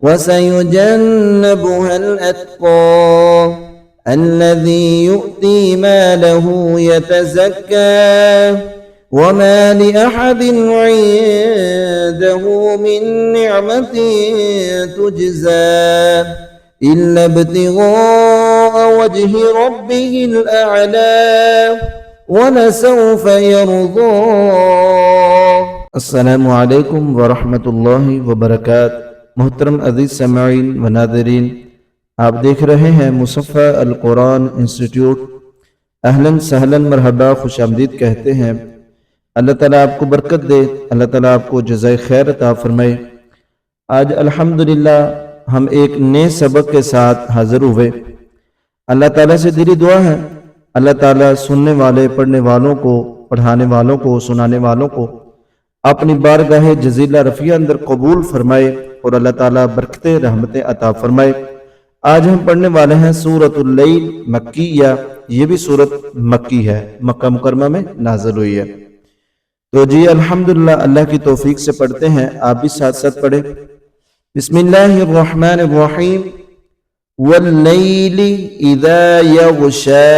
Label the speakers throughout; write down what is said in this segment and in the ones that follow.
Speaker 1: وسيجنبها الأتقى الذي يؤتي ماله يتزكى وما لأحد عنده من نعمة تجزى إلا ابتغاء وجه ربه الأعلى ولسوف يرضى. السلام عليكم ورحمة الله وبركاته। मोहतरम अज़ीज़ समाईन व नाज़रीन, आप देख रहे हैं मुसफ़्फ़ा अल कुरान इंस्टीट्यूट। अहलन सहलन मरहबा, खुश आमदीद कहते हैं। अल्लाह ताला आपको बरकत दे, अल्लाह ताला आपको जज़ाए खैर अता फरमाए। आज अल्हम्दुलिल्लाह हम एक नए सबक के साथ हाज़िर हुए। अल्लाह ताला से दिली दुआ है, अल्लाह ताला सुनने वाले, पढ़ने वालों को, पढ़ाने वालों को, सुनाने वालों को अपनी बारगाह जज़ीला रफ़िया अंदर कबूल फरमाए और अल्लाह ताला बरकतें रहमतें अता फरमाए। आज हम पढ़ने वाले हैं सूरतुल लैल मक्किया। ये भी सूरत मक्की है, मक्का मुकरमा में नाज़िल हुई है। तो जी अल्हम्दुलिल्लाह अल्लाह की तौफीक से पढ़ते हैं, आप भी साथ साथ पढ़े। बिस्मिल्लाहिर्रहमानिर्रहीम। वल्लैलि इज़ा यग़शा,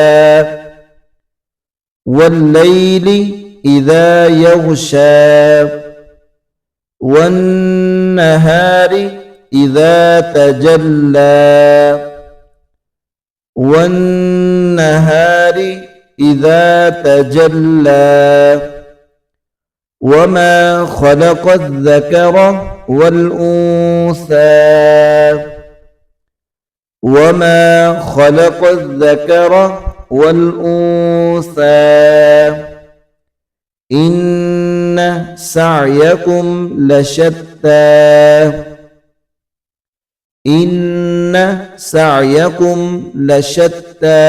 Speaker 1: वल्लैलि इज़ा यग़शा, वन्नहारि इज़ा तजल्ला, वन्नहारि इज़ा तजल्ला, वमा खलक़ज़-ज़कर वल-उन्सा, वमा खलक़ज़-ज़कर वल-उन्सा, इन्न सअयकुम लशत्ता, इन्न सअयकुम लशत्ता,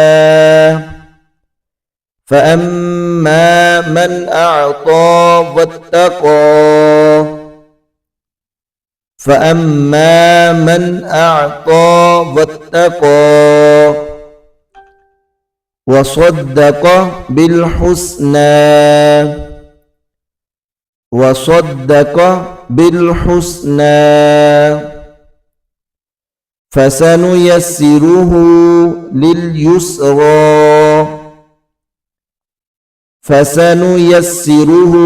Speaker 1: फ़अम्मा मन अअता वत्तक़ा, फ़अम्मा मन अअता वत्तक़ा, वसद्दक़ बिलहुस्ना, वसद्दक़ बिलहुस्ना, फसनुयस्सिरुहु लिलयुस्रा, फसनुयस्सिरुहु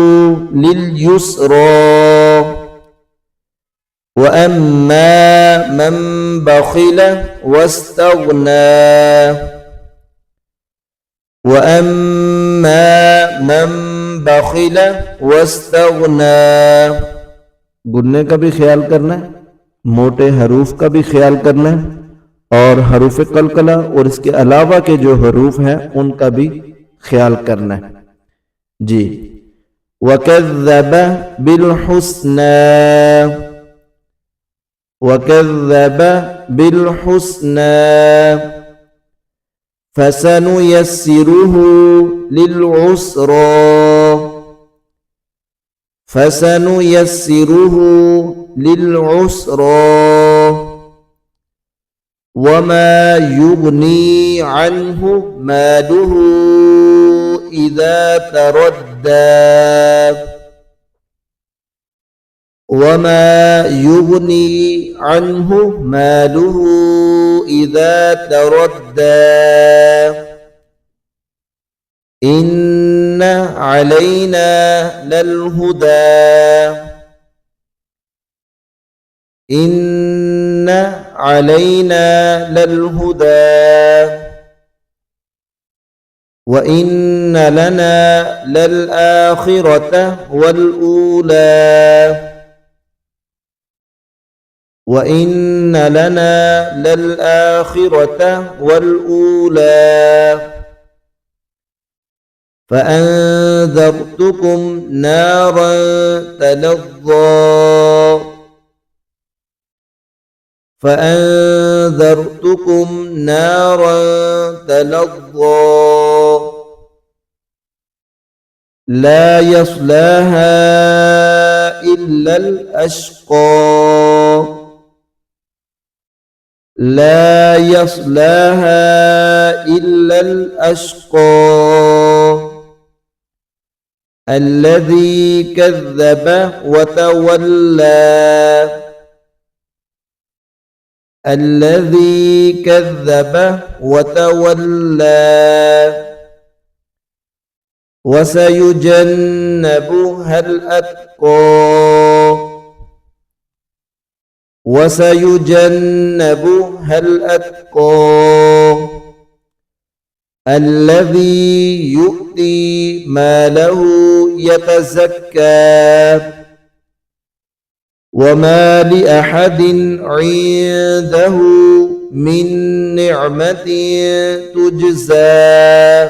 Speaker 1: लिलयुस्रा, वअम्मा मन बख़िल वस्तग़ना, वअम्मा मन बख़िल वस्तग़ना। गुन्ने का भी ख्याल करना है, मोटे हरूफ का भी ख्याल करना है, और हरूफ कलकला और इसके अलावा के जो हरूफ हैं उनका भी ख्याल करना है जी। वकज़्ज़ब बिलहुस्ना, वकज़्ज़ब बिलहुस्ना, फसनुयस्सिरुहु लिलउस्रा, फसनुयस्सिरुहु लिलउस्रा, वमा युगनी अन्हु मालुहु इज़ा तरद्दा, वमा युगनी अन्हु मालुहु इज़ा तरद्दा, इन्न अलैना ललहुदा, इन्न अलैना ललहुदा, व इन्न लना ललआखिरत वलऊला, व इन्न लना ललआखिरत वलऊला, फ़अन्ज़रतुकुम नारन तलज़्ज़ा, फ़अन्ज़रतुकुम नारन तलज़्ज़ा, ला यस्लाहा इल्लल अश्क़ा, ला यस्लाहा इल्लल अश्क़ा, الذي كذب وتولى الذي كذب وتولى وسيجنبها الأتقى وسيجنبها الأتقى الذي يؤتي ماله يتزكى وما لأحد عنده من نعمة تجزى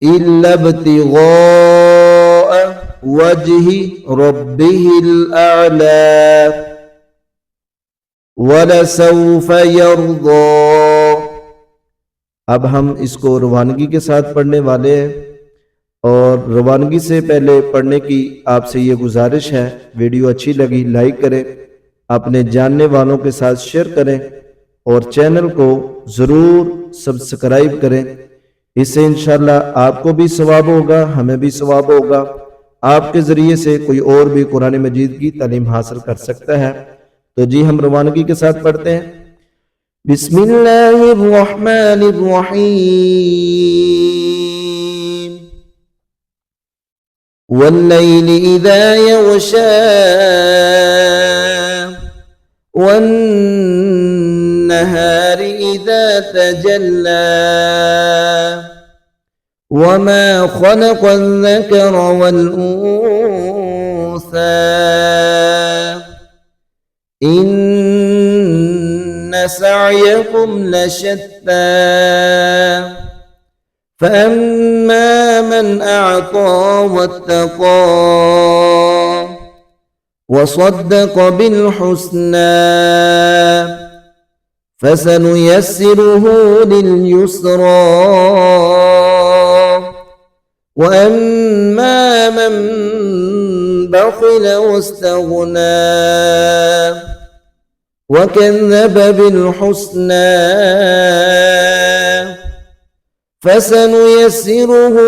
Speaker 1: إلا ابتغاء وجه ربه الأعلى ولسوف يرضى। अब हम इसको रवानगी के साथ पढ़ने वाले हैं और रवानगी से पहले पढ़ने की आपसे ये गुजारिश है, वीडियो अच्छी लगी लाइक करें, अपने जानने वालों के साथ शेयर करें और चैनल को ज़रूर सब्सक्राइब करें। इससे इंशाल्लाह आपको भी सवाब होगा, हमें भी सवाब होगा। आपके ज़रिए से कोई और भी कुरान मजीद की तालीम हासिल कर सकता है। तो जी हम रवानगी के साथ पढ़ते हैं। बिस्मिल्लाहिर्रहमानिर्रहीम वल्लैलि इज़ा यग़शा वन्नहारि इज़ा तजल्ला वमा खलक़ल ज़करा वल उन्सा इन्न सअयकुम लशत्ता फअम्मा मन अअता वत्तक़ा वसद्दक़ बिलहुस्ना फसनुयस्सिरुहु लिलयुस्रा वअम्मा मन बख़िल वस्तग़ना वकज़्ज़ब बिलहुस्ना फसनुयस्सिरुहु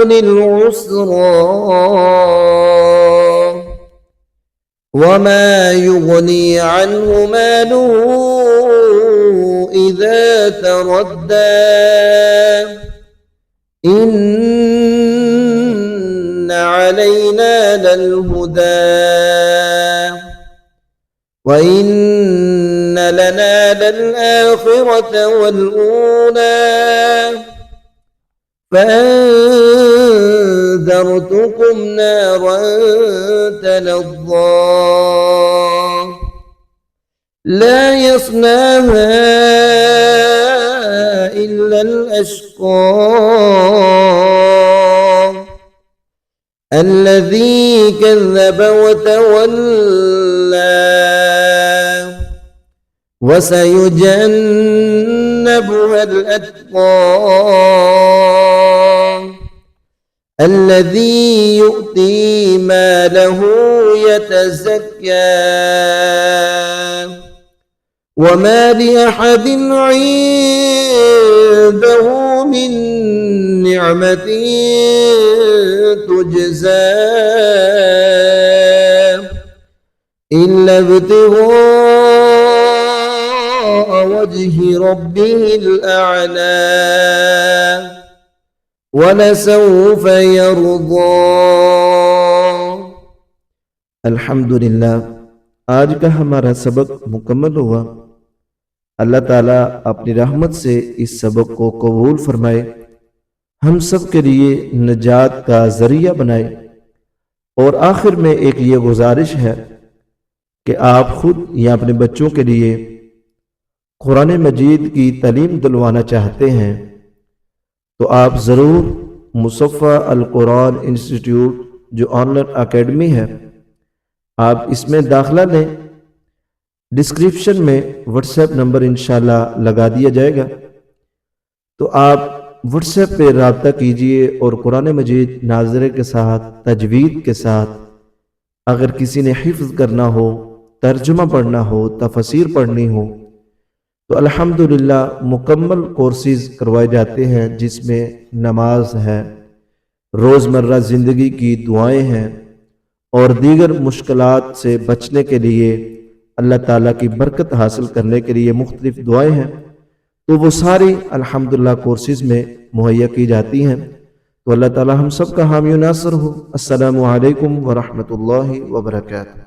Speaker 1: लिलउस्रा वमा युग़नी अन्हु मालुहु इज़ा तरद्दा इन्न अलैना ललहुदा व इन्न लना ललआखिरत वलऊला فأنذرتكم نارا تلظى لا يصلاها إلا الأشقى الذي كذب وتولى وسيجنبها الأتقى الذي يؤتي ماله يتزكى وما لأحد عنده من نعمة تجزى إلا ابتغاء وجه ربه الأعلى वलसौफ यरदा। अल्हम्दुलिल्लाह, आज का हमारा सबक मुकम्मल हुआ। अल्लाह ताला अपनी रहमत से इस सबक को कबूल फरमाए, हम सब के लिए नजात का जरिया बनाए। और आखिर में एक ये गुजारिश है कि आप खुद या अपने बच्चों के लिए कुरान मजीद की तालीम दिलवाना चाहते हैं तो आप ज़रूर मुसफ़्फ़ा अल कुरान इंस्टीट्यूट जो ऑनलाइन एकेडमी है, आप इसमें दाखिला लें। डिस्क्रिप्शन में व्हाट्सएप नंबर इंशाल्लाह लगा दिया जाएगा, तो आप व्हाट्सएप पे रब्ता कीजिए और कुरान मजीद नाज़रे के साथ, तजवीद के साथ, अगर किसी ने हिफ्ज़ करना हो, तर्जुमा पढ़ना हो, तफसीर पढ़नी हो तो अल्हम्दुलिल्लाह मुकम्मल कोर्सेज़ करवाए जाते हैं, जिसमें नमाज है, रोज़मर्रा ज़िंदगी की दुआएं हैं और दीगर मुश्किलात से बचने के लिए اللہ تعالیٰ کی برکت حاصل کرنے کے لیے مختلف دعائیں ہیں، تو وہ ساری الحمدللہ کورسز میں مہیا کی جاتی ہیں۔ تو اللہ تعالیٰ ہم سب کا حامی و ناصر ہو۔ السلام علیکم ورحمۃ اللہ وبرکاتہ۔